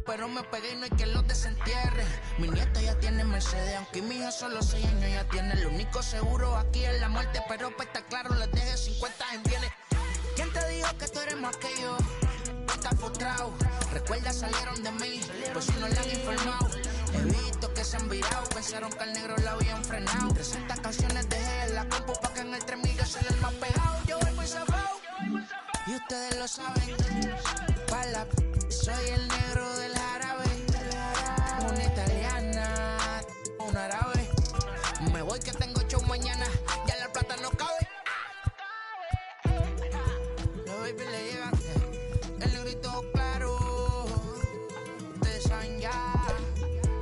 pero me pegué y no hay quien los desentierre. Mi nieta ya tiene Mercedes, aunque mi hija solo 6 años ya tiene. Lo único seguro aquí es la muerte, pero para estar claro les deje 50 en bienes. ¿Quién te dijo que tú eres más que yo? Estás frustrado, recuerda salieron de mí, pues si no le han informado. He visto que se han virado, pensaron que al negro lo habían frenado. 300 canciones dejé en la compu pa' que en el 3000 soy el más pegado. Yo voy muy zafado, y ustedes lo saben. Pala, soy el negro del árabe. Una italiana, un árabe. Me voy que tengo show mañana, ya la plata no cabe. Los baby le llegan, el negrito claro. Ustedes saben ya.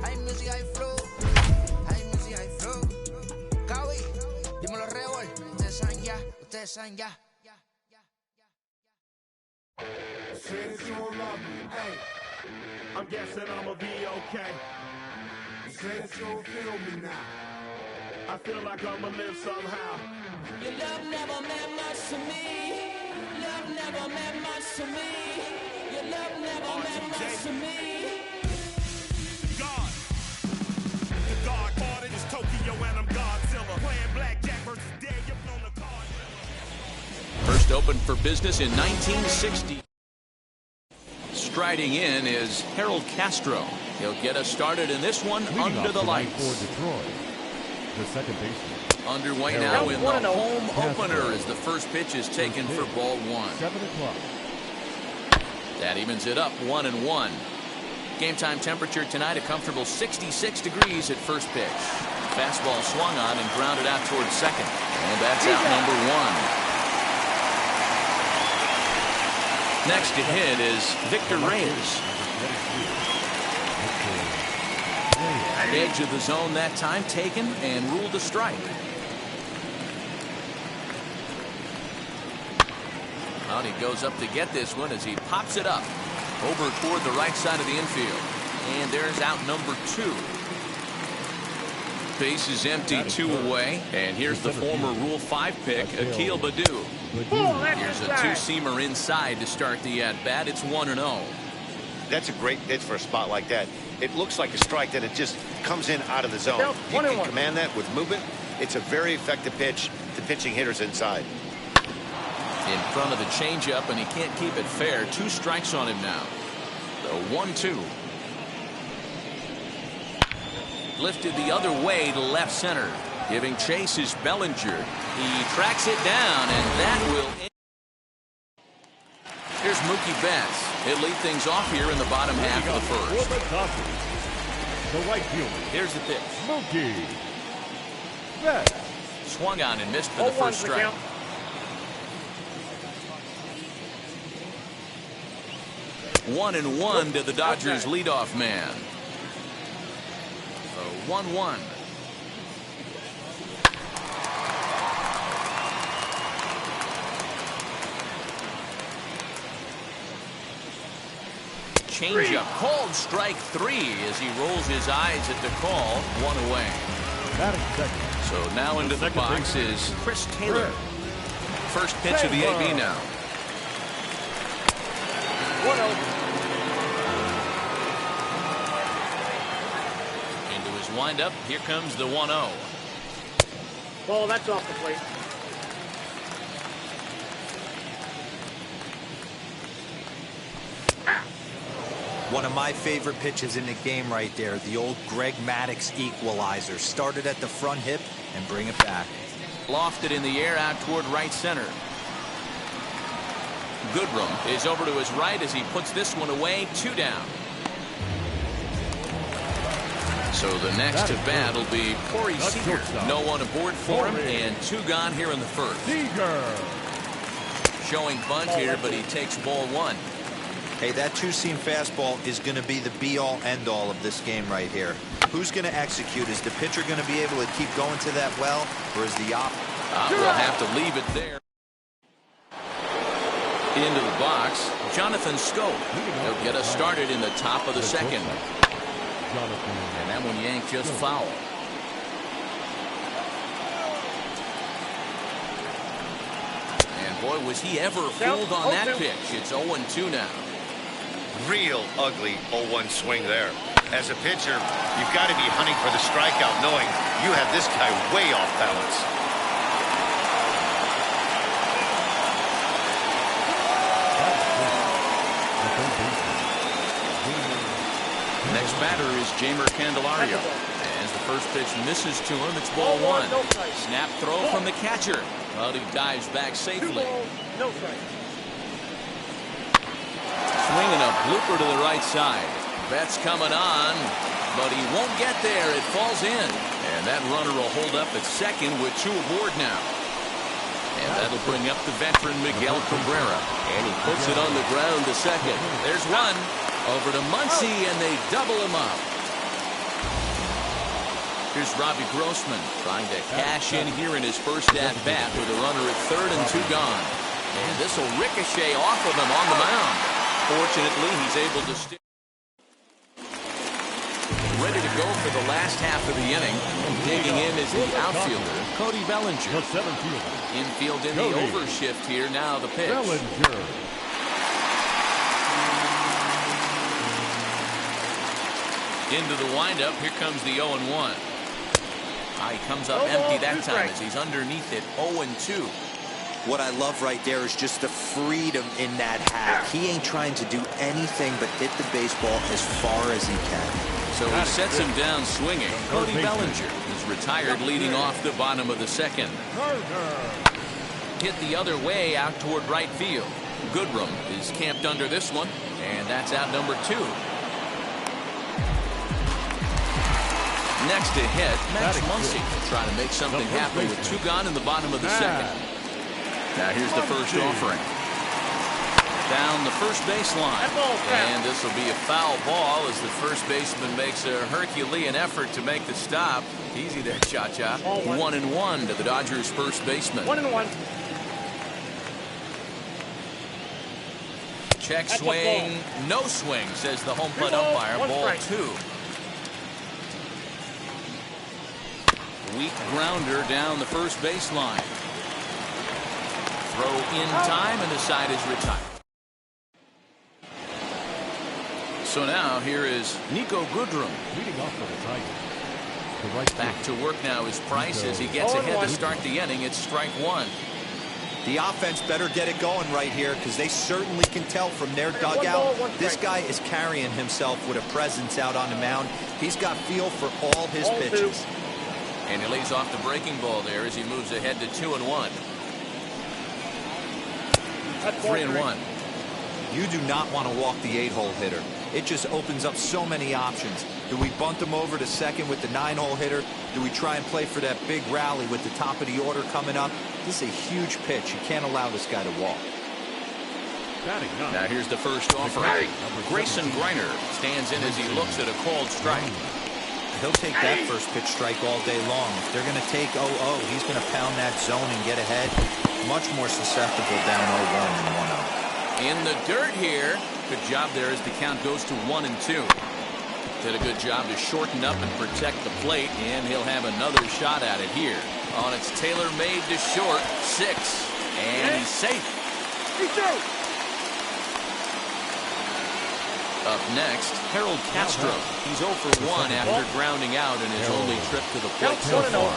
Hay music, hay flow. Hay music, hay flow. Cabi, dímelo Rebol. Ustedes saben ya, ustedes saben ya. Since you don't love me, hey, I'm guessing I'ma be okay. Since you don't feel me now, I feel like I'ma live somehow. Your love never meant much to me. Love never meant much to me. Your love never meant much to me. God, the God ordered is Tokyo and I'm Godzilla. Playing blackjack versus dead, you're on the card. First opened for business in 1960. Striding in is Harold Castro. He'll get us started in this one under the lights. For Detroit, the second baseman. Underway now in the home opener as the first pitch is taken for ball one. 7 o'clock. That evens it up 1-1. Game time temperature tonight a comfortable 66 degrees at first pitch. Fastball swung on and grounded out towards second. And that's out number one. Next to hit is Victor Reyes. Edge of the zone that time taken and ruled a strike. Well, he goes up to get this one as he pops it up over toward the right side of the infield. And there's out number two. Base is empty, 2 away. And here's the former Rule 5 pick, Akil Baddoo. Here's a two-seamer inside to start the at-bat. It's 1-0. That's a great pitch for a spot like that. It looks like a strike that it just comes in out of the zone. You can command that with movement. It's a very effective pitch to pitching hitters inside. In front of the changeup, and he can't keep it fair. 2 strikes on him now. The 1-2. Lifted the other way to left center. Giving chase is Bellinger. He tracks it down, and that will end. Here's Mookie Betts. He'll lead things off here in the bottom half of the first. The right fielder. Here's the pitch. Mookie Betts. Swung on and missed for the first strike. One and one to the Dodgers leadoff man. 1-1. Changeup called strike 3 as he rolls his eyes at the call. 1 away. So now into the box is Chris Taylor. First pitch of the AB now. 1-0. Windup. Here comes the 1-0. Ball, that's off the plate. One of my favorite pitches in the game right there. The old Greg Maddux equalizer. Started at the front hip and bring it back. Lofted in the air out toward right center. Goodrum is over to his right as he puts this one away. 2 down. So the next to bat will be Corey Seager. No one aboard for him, and 2 gone here in the first. Showing bunt here, but he takes ball 1. Hey, that two-seam fastball is going to be the be-all, end-all of this game right here. Who's going to execute? Is the pitcher going to be able to keep going to that well, or is the op? We'll have to leave it there. Into the box, Jonathan Schoop. He'll get us started in the top of the second. And that one yanked just foul. And boy, was he ever fooled on that pitch. It's 0-2 now. Real ugly 0-1 swing there. As a pitcher, you've got to be hunting for the strikeout, knowing you have this guy way off balance. Next batter is Jeimer Candelario. As the first pitch misses to him, it's ball one. Snap throw from the catcher, but he dives back safely. Swinging a blooper to the right side. Betts coming on, but he won't get there. It falls in. And that runner will hold up at second with 2 aboard now. And that'll bring up the veteran Miguel Cabrera. And he puts it on the ground to second. There's one. Over to Muncy, and they double him up. Here's Robbie Grossman trying to cash in here in his first at-bat with a runner at third and 2 gone. And this will ricochet off of him on the mound. Fortunately, he's able to stay ready to go for the last half of the inning. Digging in is the outfielder, Cody Bellinger. Infield in the overshift here. Now the pitch. Into the windup. Here comes the 0-1. He comes up empty that time as he's underneath it. 0-2. What I love right there is just the freedom in that hack. He ain't trying to do anything but hit the baseball as far as he can. So he sets him down swinging. Cody Bellinger is retired leading off the bottom of the second. Hit the other way out toward right field. Goodrum is camped under this one, and that's out number 2. Next to hit, Max Muncy trying to make something happen with 2 gone in the bottom of the second. Now here's the first offering. Down the first baseline. And this will be a foul ball as the first baseman makes a Herculean effort to make the stop. Easy there, Cha-Cha. 1-1 to the Dodgers' first baseman. 1-1. Check swing. No swing, says the home plate umpire. Ball 2. Weak grounder down the first baseline. Throw in time, and the side is retired. So now here is Niko Goodrum. Leading off for the Tigers. Back to work now is Price as he gets ahead to start the inning. It's strike 1. The offense better get it going right here because they certainly can tell from their dugout. This guy is carrying himself with a presence out on the mound. He's got feel for all his pitches. And he lays off the breaking ball there as he moves ahead to 2-1. 3-1. You do not want to walk the 8-hole hitter. It just opens up so many options. Do we bunt him over to second with the 9-hole hitter? Do we try and play for that big rally with the top of the order coming up? This is a huge pitch. You can't allow this guy to walk. Now here's the first offering. Grayson Greiner stands in as he looks at a called strike. He'll take that first pitch strike all day long. If they're going to take 0-0, he's going to pound that zone and get ahead. Much more susceptible down 0-1 than 1-0. In the dirt here. Good job there as the count goes to 1-2. Did a good job to shorten up and protect the plate, and he'll have another shot at it here. On its tailor-made to short, 6, and he's safe. Up next, Harold Castro. He's 0 for 1 after grounding out in his only trip to the plate so far.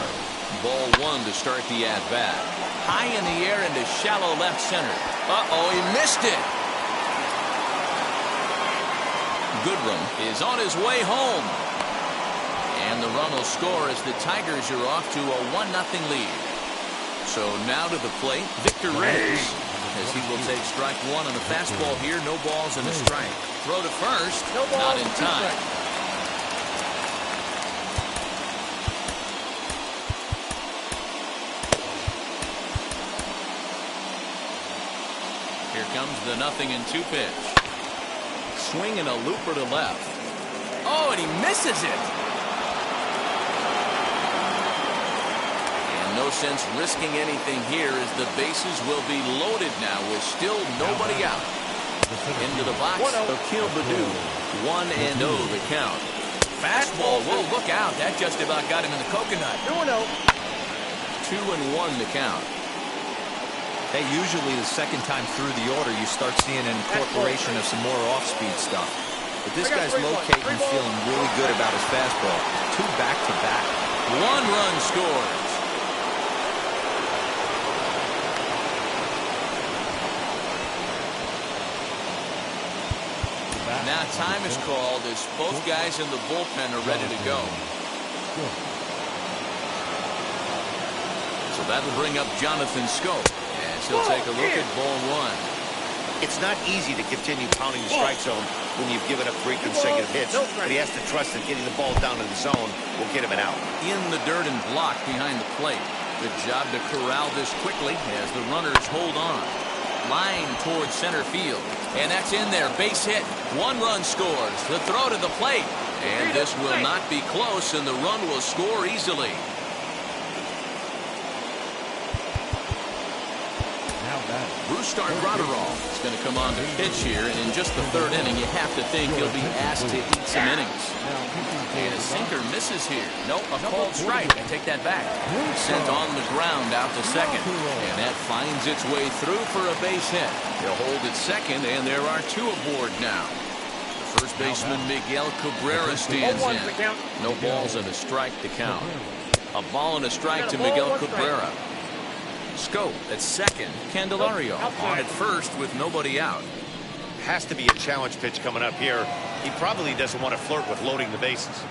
Ball 1 to start the at-bat. High in the air into shallow left center. Uh-oh, he missed it. Goodrum is on his way home. And the run will score as the Tigers are off to a 1-0 lead. So now to the plate, Victor Reyes, as he will take strike 1 on the fastball here. No balls and a strike. Throw to first, not in time. Here comes the 0-2 pitch. Swing and a looper to left. Oh, and he misses it. And no sense risking anything here as the bases will be loaded now with still nobody out. Into the box, Akil Baddoo. 1-0 the count. Fastball, whoa, look out. That just about got him in the coconut. 2-1 the count. Hey, usually the second time through the order, you start seeing an incorporation of some more off-speed stuff. But this guy's locating and feeling really good about his fastball. 2 back-to-back. 1 run scores. Now time is called as both guys in the bullpen are ready to go. So that'll bring up Jonathan Schoop as he'll take a look at ball 1. It's not easy to continue pounding the strike zone when you've given up 3 consecutive hits, but he has to trust that getting the ball down to the zone will get him an out. In the dirt and blocked behind the plate. Good job to corral this quickly as the runners hold on. Line towards center field. And that's in there. Base hit. 1 run scores. The throw to the plate. And this will not be close, and the run will score easily. Brusdar Graterol is going to come on to pitch here, and in just the 3rd inning, you have to think he'll be asked to eat some innings. And a sinker misses here. Nope, a called strike. I take that back. Sent on the ground out to second, and that finds its way through for a base hit. They'll hold at second, and there are 2 aboard now. The first baseman Miguel Cabrera stands in. No balls and a strike to count. A ball and a strike to Miguel Cabrera. Schoop at second. Candelario on at first with nobody out. Has to be a challenge pitch coming up here. He probably doesn't want to flirt with loading the bases.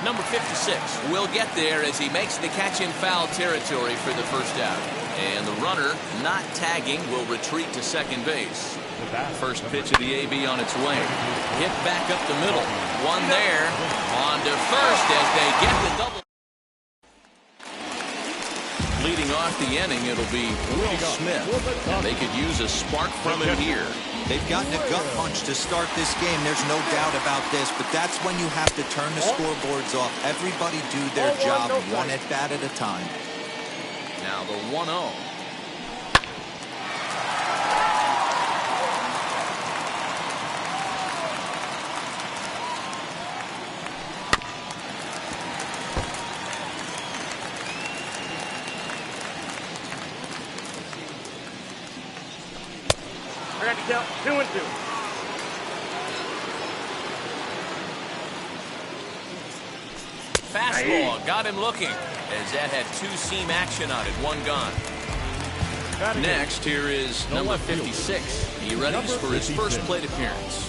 Number 56 will get there as he makes the catch in foul territory for the first out. And the runner, not tagging, will retreat to second base. First pitch of the AB on its way. Hit back up the middle. One there. On to first as they get the double. Leading off the inning, it'll be Will Smith. And they could use a spark from him here. They've gotten a gut punch to start this game. There's no doubt about this, but that's when you have to turn the scoreboards off. Everybody do their job 1 at bat at a time. Now the 1-0. I got to count 2 and 2. Fastball got him looking as that had 2-seam action on it. 1 gone. Next, here is number 56. He readies for his first plate appearance.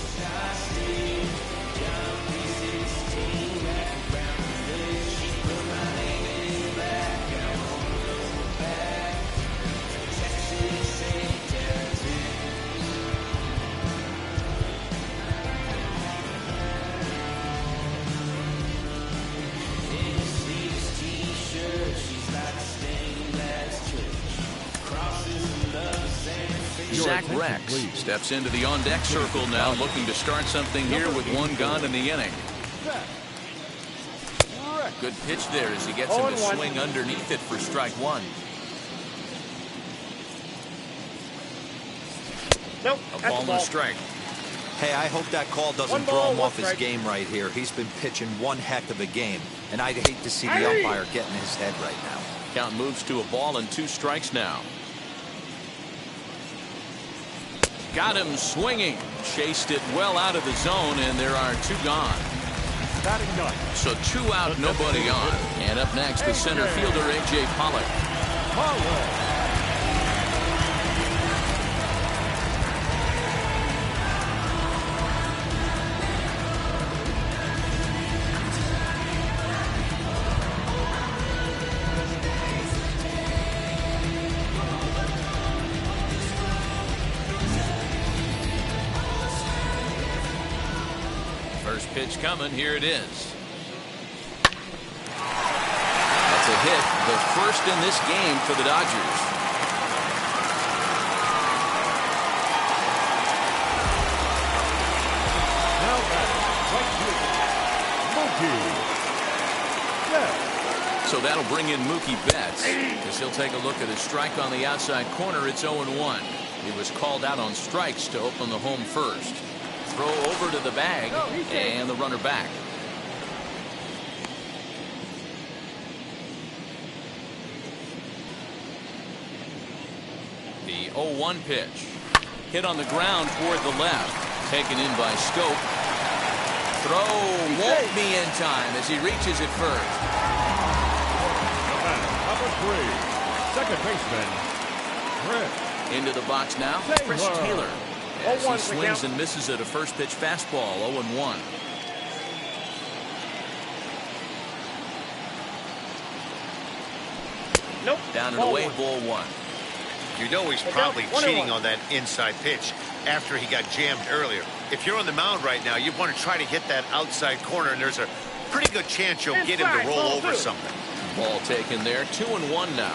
Zach Rex steps into the on-deck circle now, looking to start something here with 1 gone in the inning. Good pitch there as he gets him to swing underneath it for strike 1. Nope, a ball and a strike. Hey, I hope that call doesn't throw him off his game right here. He's been pitching one heck of a game, and I'd hate to see the umpire get in his head right now. Count moves to a ball and 2 strikes now. Got him swinging. Chased it well out of the zone, and there are 2 gone. So 2 out, nobody on. And up next, the center fielder, A.J. Pollock. Pitch coming. Here it is. That's a hit. The first in this game for the Dodgers. Now Mookie. So that'll bring in Mookie Betts as he'll take a look at a strike on the outside corner. It's 0-1. He was called out on strikes to open the home first. Throw over to the bag, and the runner back. The 0-1 pitch. Hit on the ground toward the left. Taken in by Scope. Throw won't be in time as he reaches it first. Number 3, second baseman, Chris. Into the box now, Chris Taylor. As he swings and misses at a first pitch fastball, 0-1. Nope. Down and away, ball 1. You know he's probably cheating on that inside pitch after he got jammed earlier. If you're on the mound right now, you want to try to hit that outside corner, and there's a pretty good chance you'll get him to roll over something. Ball taken there, 2-1 now.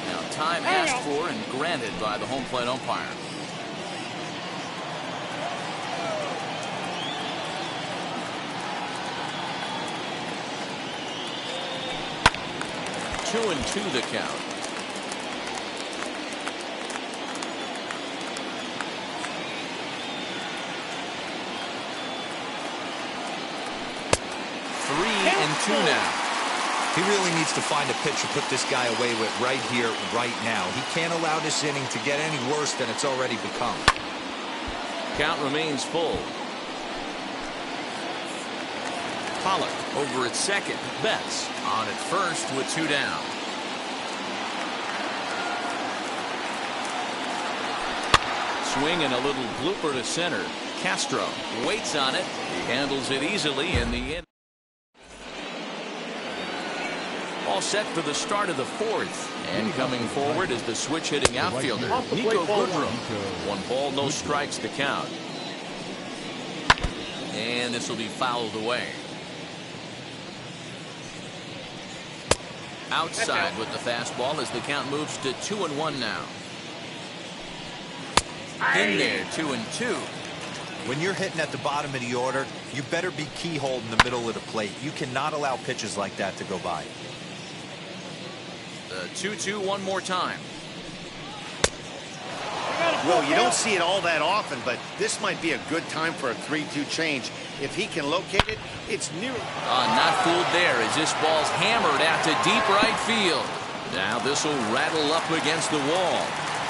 Now time asked for and granted by the home plate umpire. Two and 2 the count. Three and 2 now. He really needs to find a pitch to put this guy away with right here, right now. He can't allow this inning to get any worse than it's already become. Count remains full. Pollock over at second. Betts on at first with 2 down. Swing and a little blooper to center. Castro waits on it. He handles it easily in the end. All set for the start of the 4th. And coming forward is the switch-hitting outfielder, Nico Goodrum. 1 ball, no strikes to count. And this will be fouled away. Outside with the fastball as the count moves to 2-1 now. In there, 2-2. When you're hitting at the bottom of the order, you better be keyholed in the middle of the plate. You cannot allow pitches like that to go by. The 2-2 one more time. Well, you don't see it all that often, but this might be a good time for a 3-2 change. If he can locate it, it's near. Not fooled there as this ball's hammered out to deep right field. Now this will rattle up against the wall.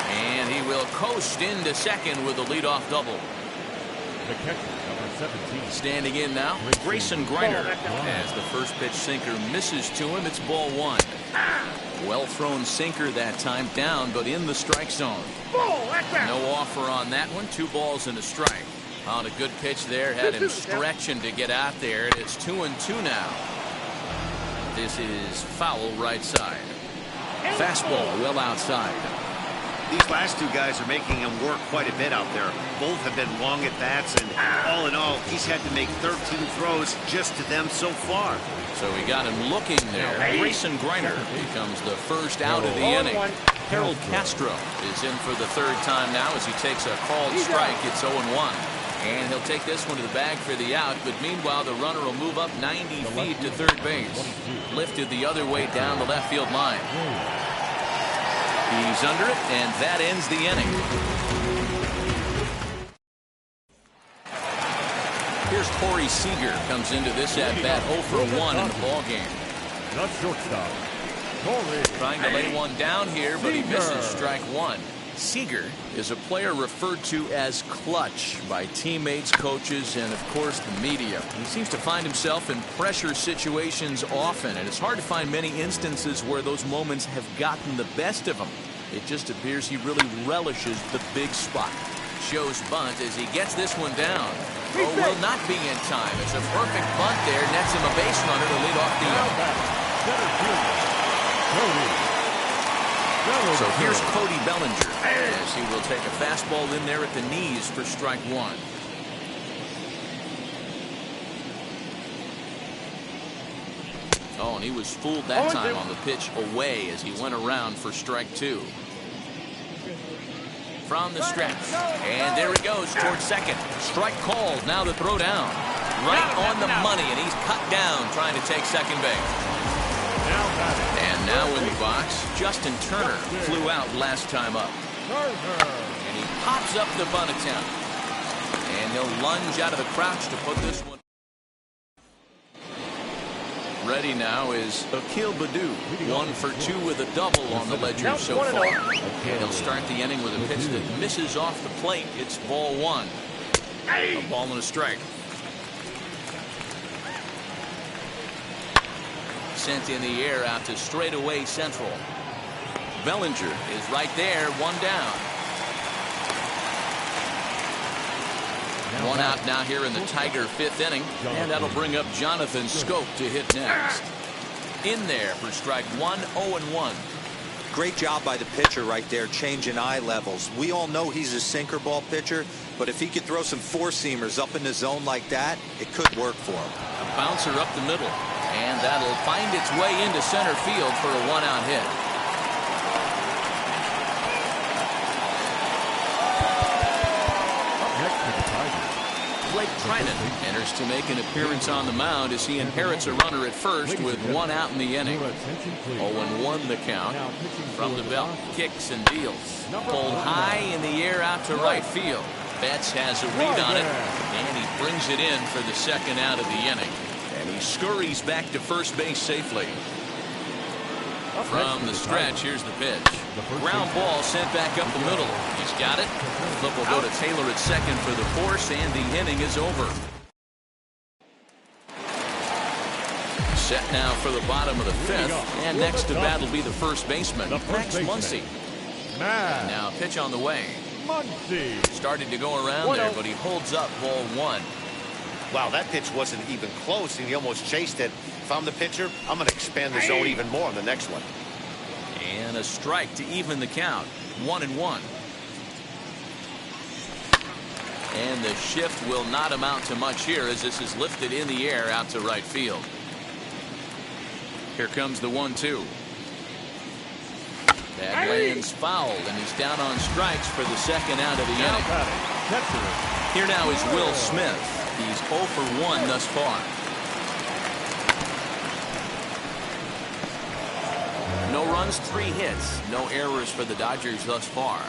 And he will coast into second with a leadoff double. The catcher, number 17. Standing in now, Grayson Greiner. As the first pitch sinker misses to him, it's ball 1. Well thrown sinker that time, down but in the strike zone. No offer on that one. 2 balls and a strike. On a good pitch there, had him stretching to get out there. It's 2-2 now. This is foul right side. Fastball well outside. These last 2 guys are making him work quite a bit out there. Both have been long at bats, and all in all, he's had to make 13 throws just to them so far. So he got him looking there. Grayson Greiner becomes the first out of the inning. Harold Castro is in for the 3rd time now as he takes a called strike. It's 0-1. And he'll take this one to the bag for the out, but meanwhile the runner will move up 90 feet to third base. Lifted the other way down the left field line. He's under it, and that ends the inning. Here's Corey Seager, comes into this at bat 0 for 1 in the ball game. Not shortstop, Corey. Trying to lay one down here, but he misses strike 1. Seager is a player referred to as clutch by teammates, coaches, and of course the media. He seems to find himself in pressure situations often, and it's hard to find many instances where those moments have gotten the best of him. It just appears he really relishes the big spot. Shows bunt as he gets this one down. Throw will not be in time. It's a perfect bunt there. Nets him a base runner to lead off the inning. So here's Cody Bellinger as he will take a fastball in there at the knees for strike 1. Oh, and he was fooled that time on the pitch away as he went around for strike 2. From the stretch, and there he goes towards second. Strike called. Now the throw down. Right on the money, and he's cut down trying to take second base. And now in the box, Justin Turner flew out last time up. And he pops up the bunt attempt. And he'll lunge out of the crouch to put this one. Ready now is Akil Baddoo. 1 for 2 with a double on the ledger so far. And he'll start the inning with a pitch that misses off the plate. It's ball 1. A ball and a strike. Sent in the air out to straightaway central. Bellinger is right there, 1 down. 1 out now here in the Tiger 5th inning, and that'll bring up Jonathan Schoop to hit next. In there for strike 1, 0-1. Great job by the pitcher right there, changing eye levels. We all know he's a sinker ball pitcher, but if he could throw some four-seamers up in the zone like that, it could work for him. A bouncer up the middle, and that'll find its way into center field for a 1-out hit. Blake Trinan enters to make an appearance on the mound as he inherits a runner at first with 1 out in the inning. 0-1 the count. From the belt, kicks and deals. Pulled high in the air out to right field. Betts has a read on it, and he brings it in for the 2nd out of the inning. And he scurries back to first base safely. From the stretch, here's the pitch. Ground ball sent back up the middle. He's got it. Flip will go to Taylor at second for the force, and the inning is over. Set now for the bottom of the 5th, and next to bat will be the first baseman, Max Muncy. And now pitch on the way. Started to go around there, but he holds up ball 1. Wow, that pitch wasn't even close, and he almost chased it. If I'm the pitcher, I'm going to expand the zone even more on the next one. And a strike to even the count. 1-1. And the shift will not amount to much here as this is lifted in the air out to right field. Here comes the 1-2. That lands foul, and he's down on strikes for the 2nd out of the inning. Here now is Will Smith. He's 0 for 1 thus far. No runs, 3 hits. No errors for the Dodgers thus far.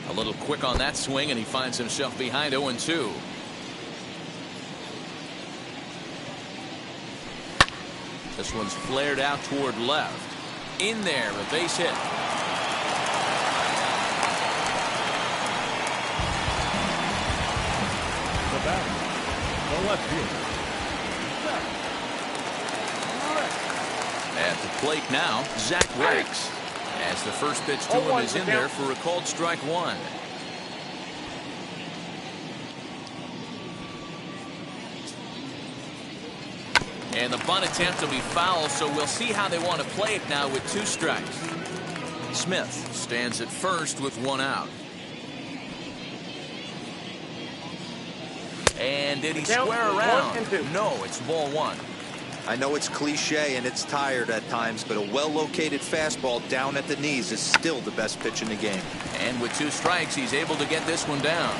A little quick on that swing, and he finds himself behind 0-2. This one's flared out toward left. In there, a base hit. The left fielder. At the plate now, Zach Rakes. As the first pitch to him is in there for a called strike 1. And the bunt attempt will be foul, so we'll see how they want to play it now with 2 strikes. Smith stands at first with 1 out. And did he square around? No, it's ball 1. I know it's cliche and it's tired at times, but a well-located fastball down at the knees is still the best pitch in the game. And with 2 strikes, he's able to get this one down.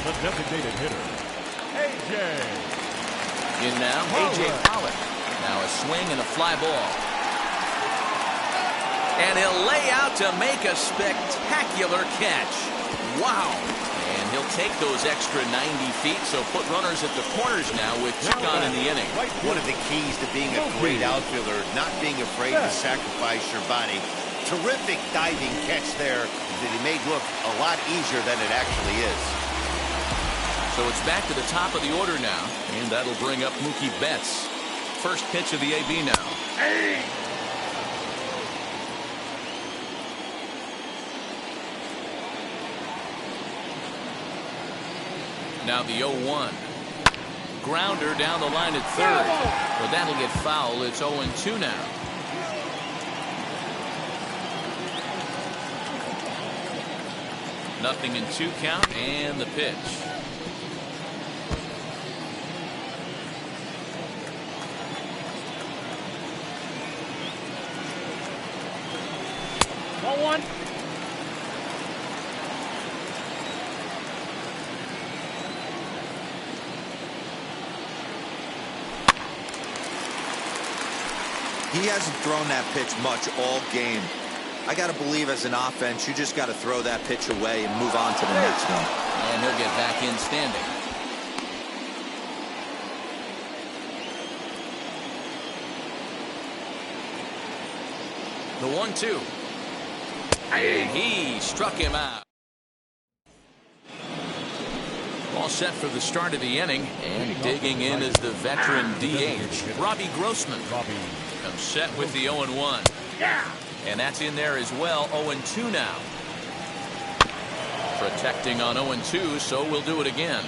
The designated hitter, A.J. In now, A.J. Pollock. Now a swing and a fly ball. And he'll lay out to make a spectacular catch. Wow. And he'll take those extra 90 feet, so put runners at the corners now with 2 gone in the inning. One of the keys to being a great outfielder, not being afraid to sacrifice your body. Terrific diving catch there that he made look a lot easier than it actually is. So it's back to the top of the order now, and that'll bring up Mookie Betts. First pitch of the AB now. Now the 0-1. Grounder down the line at third. But that'll get foul. It's 0-2 now. Nothing in 2 count, and the pitch. One. He hasn't thrown that pitch much all game. I got to believe as an offense, you just got to throw that pitch away and move on to the next one. And he'll get back in standing. The 1-2. And he struck him out. All set for the start of the inning, and digging in is the veteran DH, Robbie Grossman. Comes set with the 0-1. And that's in there as well, 0-2 now. Protecting on 0-2, so we'll do it again.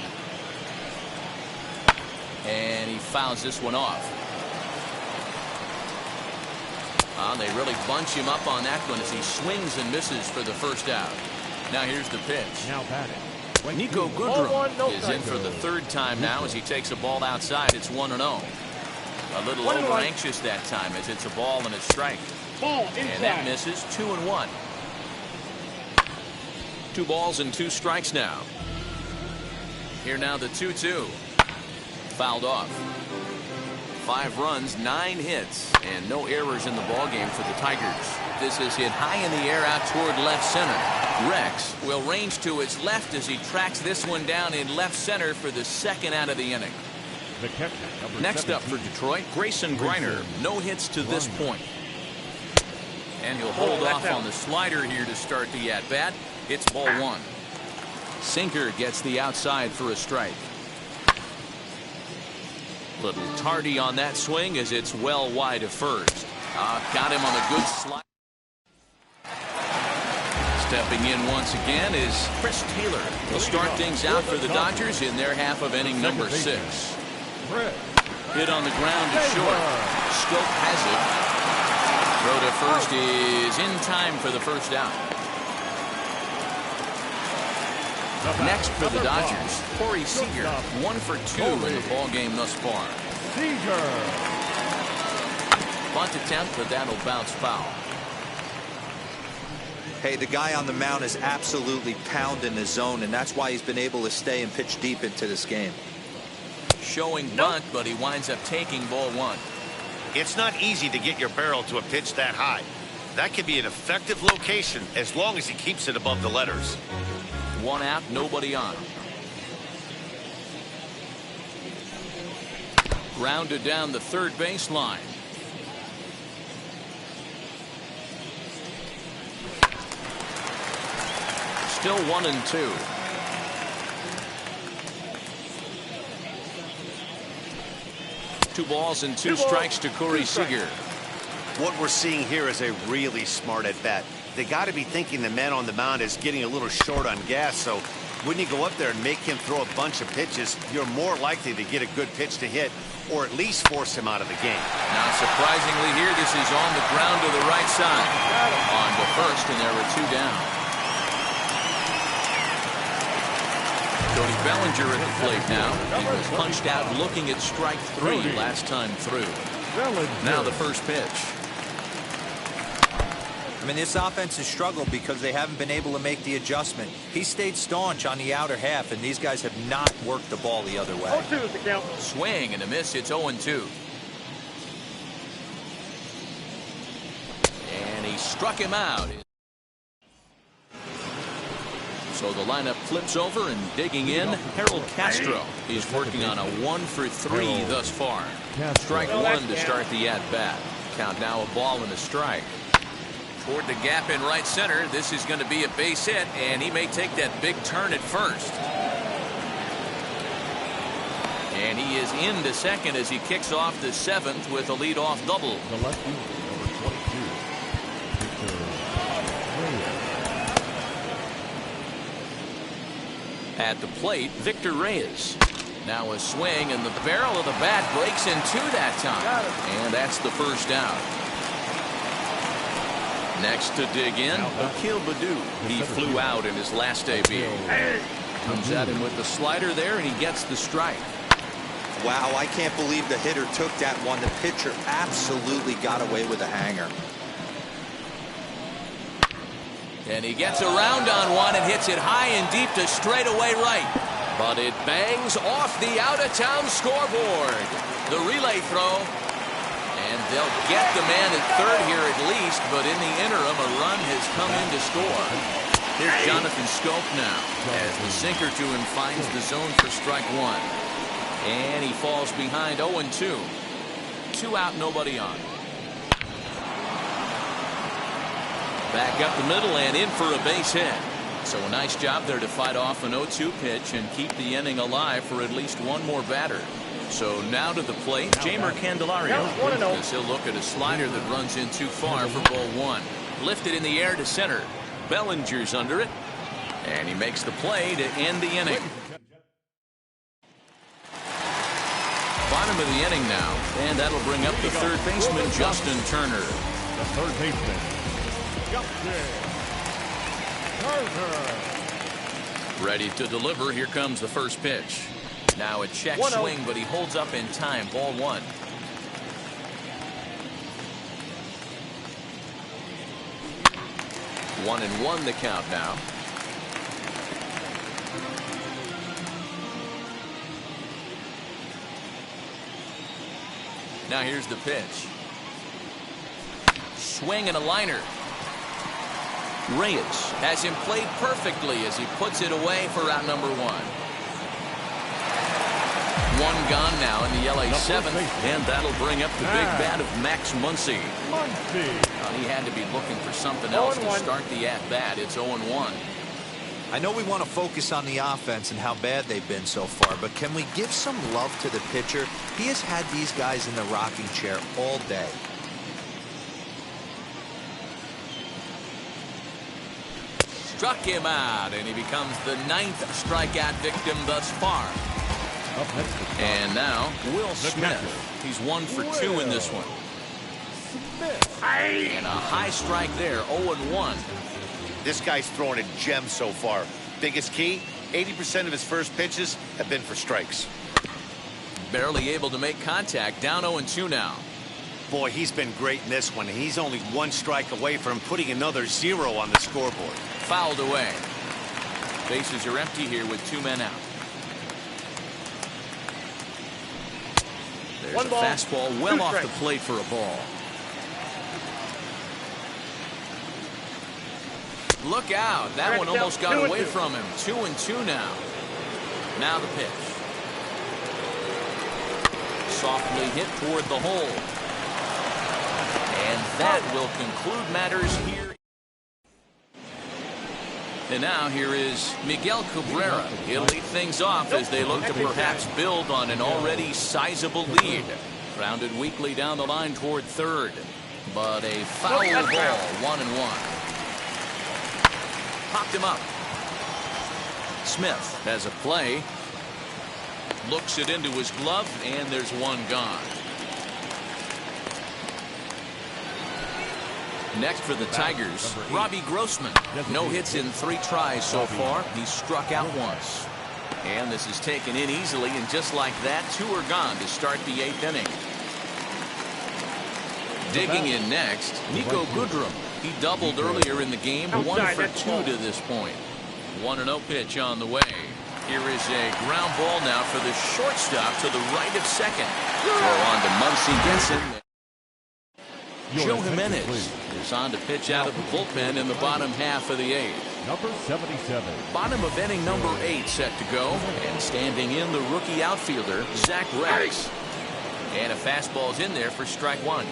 And he fouls this one off. They really bunch him up on that one as he swings and misses for the first out. Now here's the pitch. Now batting. Nico Goodrum is in for the third time now as he takes a ball outside. It's 1-0. A little over anxious that time as it's a ball and a strike. And that misses. 2-1. 2 balls and 2 strikes now. Here now the 2-2. Fouled off. 5 runs, 9 hits, and no errors in the ballgame for the Tigers. This is hit high in the air out toward left center. Rex will range to his left as he tracks this one down in left center for the second out of the inning. The catcher, Next up for Detroit, Grayson Greiner. No hits to this point. And he'll hold off on the slider here to start the at-bat. It's ball 1. Sinker gets the outside for a strike. Little tardy on that swing as it's well wide of first. Got him on a good slide. Stepping in once again is Chris Taylor. He'll start things out for the Dodgers in their half of inning number 6. Hit on the ground to short. Scope has it. Throw to first is in time for the first out. Next for the Dodgers, Corey Seager, 1 for 2 in the ball game thus far. Seager. Bunt attempt, but that'll bounce foul. Hey, the guy on the mound is absolutely pounding his zone, and that's why he's been able to stay and pitch deep into this game. Showing bunt, but he winds up taking ball 1. It's not easy to get your barrel to a pitch that high. That can be an effective location as long as he keeps it above the letters. 1 out, nobody on. Grounded down the third baseline. Still 1-2. Two balls and 2 strikes to Corey Seager. What we're seeing here is a really smart at bat. They got to be thinking the man on the mound is getting a little short on gas, so when you go up there and make him throw a bunch of pitches, you're more likely to get a good pitch to hit or at least force him out of the game. Now surprisingly here, this is on the ground to the right side. On to first, and there were 2 down. Cody Bellinger at the plate now. He was punched out looking at strike 3 last time through. Now the first pitch. I mean, this offense has struggled because they haven't been able to make the adjustment. He stayed staunch on the outer half, and these guys have not worked the ball the other way. Swing and a miss. It's 0-2. And he struck him out. So the lineup flips over, and digging in, Harold Castro. He's working on a 1 for 3 thus far. Strike 1 to start the at-bat. Count now a ball and a strike. Toward the gap in right center. This is going to be a base hit, and he may take that big turn at first. And he is into second as he kicks off the 7th with a leadoff double. The left fielder, number 22, Victor Reyes. At the plate, Victor Reyes. Now a swing, and the barrel of the bat breaks in 2 that time. And that's the first out. Next to dig in, Akil Baddoo. He flew out in his last debut. Comes at him with the slider there, and he gets the strike. Wow, I can't believe the hitter took that one. The pitcher absolutely got away with a hanger. And he gets around on one and hits it high and deep to straightaway right. But it bangs off the out-of-town scoreboard. The relay throw. And They'll get the man at third here at least, but in the interim, a run has come in to score. Here's Jonathan Schoop now, as the sinker to him finds the zone for strike one. And he falls behind 0-2. 2 out, nobody on. Back up the middle and in for a base hit. So a nice job there to fight off an 0-2 pitch and keep the inning alive for at least one more batter. So now to the plate, Jeimer Candelario. As he'll look at a slider that runs in too far for ball one. Lifted in the air to center. Bellinger's under it, and he makes the play to end the inning. Bottom of the inning now, and that'll bring up the third baseman, Justin Turner. The third baseman, Justin Turner. Ready to deliver. Here comes the first pitch. Now a check swing, but he holds up in time. Ball one. 1-1 the count now. Now here's the pitch. Swing and a liner. Reyes has him played perfectly as he puts it away for out number one. One gone now in the LA seventh, and that'll bring up the big bat of Max Muncy. He had to be looking for something else to start the at-bat. It's 0-1. I know we want to focus on the offense and how bad they've been so far, but can we give some love to the pitcher? He has had these guys in the rocking chair all day. Struck him out, and he becomes the 9th strikeout victim thus far. And now, Will Smith. He's 1 for 2 in this one. And a high strike there, 0-1. This guy's throwing a gem so far. Biggest key, 80% of his first pitches have been for strikes. Barely able to make contact, down 0-2 now. Boy, he's been great in this one. He's only 1 strike away from putting another 0 on the scoreboard. Fouled away. Bases are empty here with 2 men out. There's a fastball well off the plate for a ball. Look out. That one almost got away from him. 2-2 now. Now the pitch. Softly hit toward the hole. And that will conclude matters here. And now here is Miguel Cabrera. He'll lead things off as they look to perhaps build on an already sizable lead. Grounded weakly down the line toward third. But a foul ball, 1-1. Popped him up. Smith has a play. Looks it into his glove, and there's one gone. Next for the Tigers, Robbie Grossman. No hits in 3 tries so far. He's struck out once. And this is taken in easily, and just like that, 2 are gone to start the 8th inning. Digging in next, Niko Goodrum. He doubled earlier in the game, 1 for 2 to this point. 1-0 pitch on the way. Here is a ground ball now for the shortstop to the right of second. Throw on to Muncy, gets him. Joe Jimenez is on to pitch out of the bullpen in the bottom half of the 8th. Number 77. Bottom of inning number 8 set to go. And standing in the rookie outfielder, Zach Rex. And a fastball's in there for strike 1.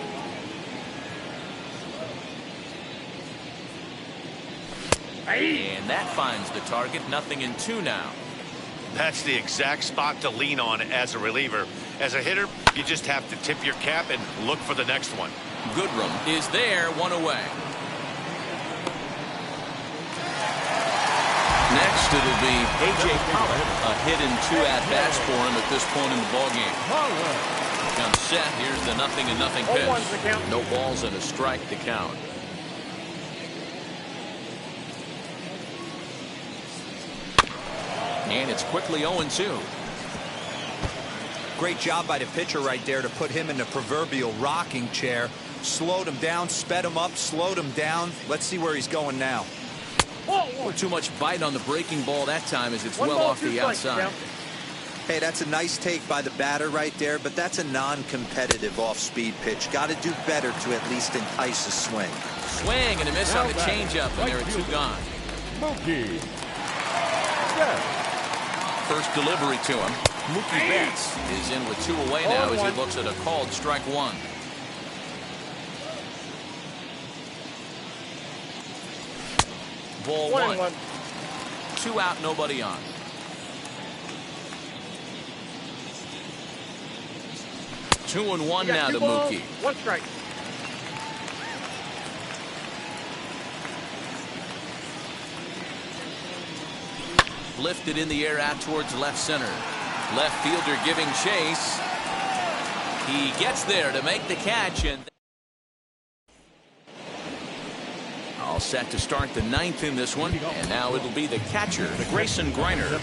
And that finds the target. 0-2 now. That's the exact spot to lean on as a reliever. As a hitter, you just have to tip your cap and look for the next one. Goodrum is there, 1 away. Next, it'll be A.J. Pollock. A hit and 2 at-bats for him at this point in the ballgame. Comes set. Here's the 0-0 pitch. No balls and a strike to count. And it's quickly 0-2. Great job by the pitcher right there to put him in the proverbial rocking chair. Slowed him down, sped him up, slowed him down. Let's see where he's going now. Too much bite on the breaking ball that time as it's well off the outside. Hey, that's a nice take by the batter right there, but that's a non-competitive off-speed pitch. Got to do better to at least entice a swing. Swing and a miss on the changeup, and there are two gone. Mookie. Yeah. First delivery to him. Mookie Betts is in with 2 away now as he looks at a called strike 1. Ball 1. 2 out, nobody on. Two and one now to Mookie. 1 strike. Lifted in the air out towards left center. Left fielder giving chase. He gets there to make the catch, and all set to start the 9th in this one. And now it'll be the catcher, Grayson Greiner.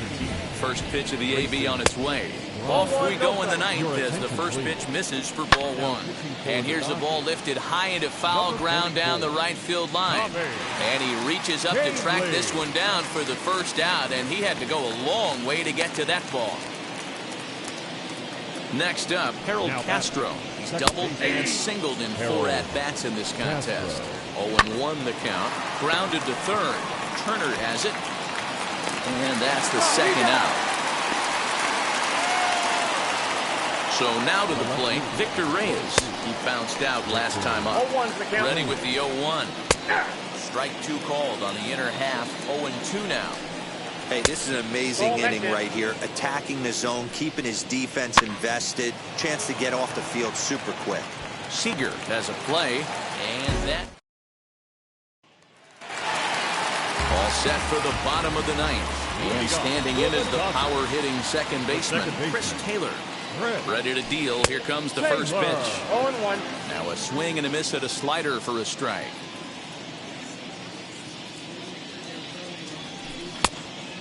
First pitch of the AB on its way. Ball 3 go in the 9th as the first pitch misses for ball 1. And here's the ball lifted high into foul ground down the right field line. And he reaches up to track this one down for the first out, and he had to go a long way to get to that ball. Next up, Harold Castro. He's doubled and singled in 4 at-bats in this contest. 0-1 the count. Grounded to third. Turner has it. And that's the second out. So now to the plate, Victor Reyes. He bounced out last time up. Ready with the 0-1. Strike 2 called on the inner half. 0-2 now. Hey, this is an amazing inning right here. Attacking the zone, keeping his defense invested. Chance to get off the field super quick. Seager has a play, and that all set for the bottom of the 9th. And standing in is the power-hitting second baseman, Chris Taylor. Ready to deal. Here comes the first pitch. 0-1. Now a swing and a miss at a slider for a strike.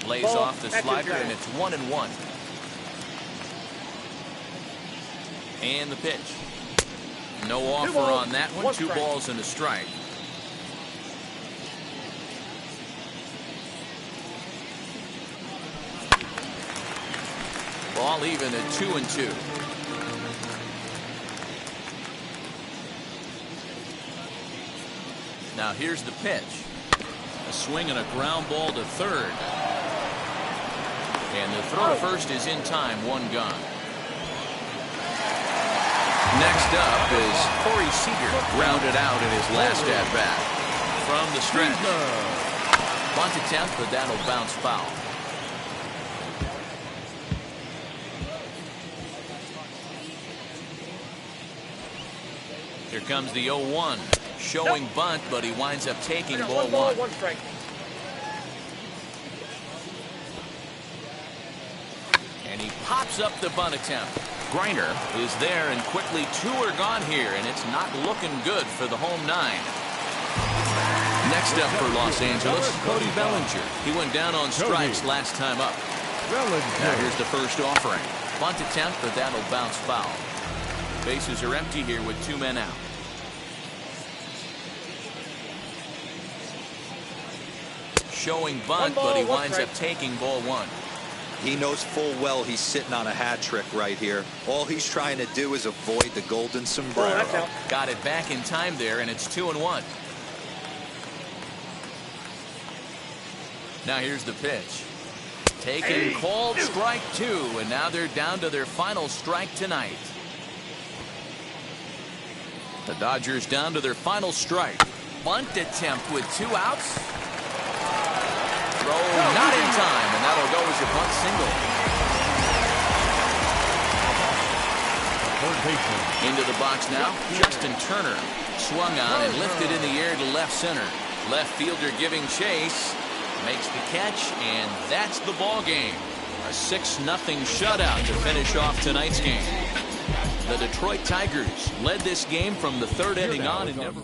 Lays off the slider, and it's 1-1. And the pitch. No offer on that one. 2 balls and a strike. Ball even at 2-2. Now here's the pitch. A swing and a ground ball to third. And the throw to first is in time. 1 gone. Next up is Corey Seager. Grounded out in his last at-bat. From the stretch. Bunt attempt, but that'll bounce foul. Here comes the 0-1. Showing bunt, but he winds up taking ball 1. 1 strike. And he pops up the bunt attempt. Greiner is there, and quickly 2 are gone here, and it's not looking good for the home 9. Next up for Los Angeles, Cody Bellinger. He went down on strikes last time up. Now here's the first offering. Bunt attempt, but that'll bounce foul. Bases are empty here with 2 men out. Showing bunt, but he winds up taking ball 1. He knows full well he's sitting on a hat trick right here. All he's trying to do is avoid the golden sombrero. Got it back in time there, and it's 2-1. Now here's the pitch. Taken, called strike 2, and now they're down to their final strike tonight. The Dodgers down to their final strike. Bunt attempt with 2 outs. Throw not in time, and that'll go as a bunt single. Into the box now, Justin Turner. Swung on and lifted in the air to left center. Left fielder giving chase. Makes the catch, and that's the ball game. A 6-0 shutout to finish off tonight's game. The Detroit Tigers led this game from the 3rd inning on and never.